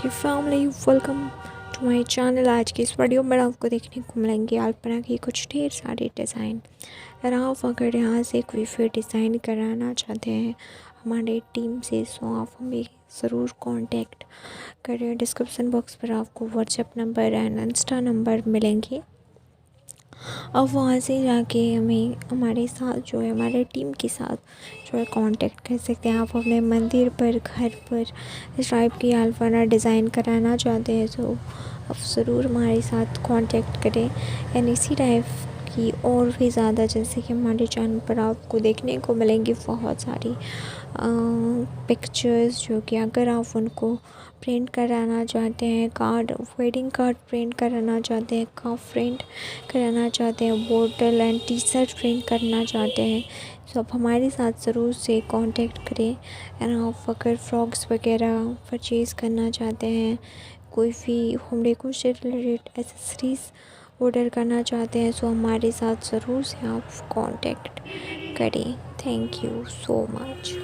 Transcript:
की family, welcome to my channel. आज की इस वीडियो में आपको देखने को मिलेंगे अल्पना की कुछ ढेर सारे डिज़ाइन। और आप अगर यहाँ से कोई फिर डिज़ाइन कराना चाहते हैं हमारे टीम से, सो आप हमें ज़रूर कांटेक्ट करें। डिस्क्रिप्शन बॉक्स पर आपको WhatsApp number and Insta number मिलेंगे। अब वहाँ से जाके हमें हमारे साथ जो है, हमारे टीम के साथ जो है कांटेक्ट कर सकते हैं। आप अपने मंदिर पर, घर पर इस टाइप की अल्पना डिज़ाइन कराना चाहते हैं तो आप ज़रूर हमारे साथ कांटेक्ट करें। एंड इसी टाइप की और भी ज़्यादा, जैसे कि हमारे चैनल पर आपको देखने को मिलेंगी बहुत सारी पिक्चर्स, जो कि अगर आप उनको प्रिंट कराना चाहते हैं, कार्ड, वेडिंग कार्ड प्रिंट कराना चाहते हैं, कप प्रिंट कराना चाहते हैं, बोतल एंड टी शर्ट प्रिंट करना चाहते हैं, तो आप हमारे साथ ज़रूर से कांटेक्ट करें। एंड आप अगर फ्रॉक्स वगैरह परचेज़ करना चाहते हैं, कोई भी होम डेकोर से रिलेटेड एसेसरीज़ ऑर्डर करना चाहते हैं, तो हमारे साथ ज़रूर से आप कांटेक्ट करें। Thank you so much.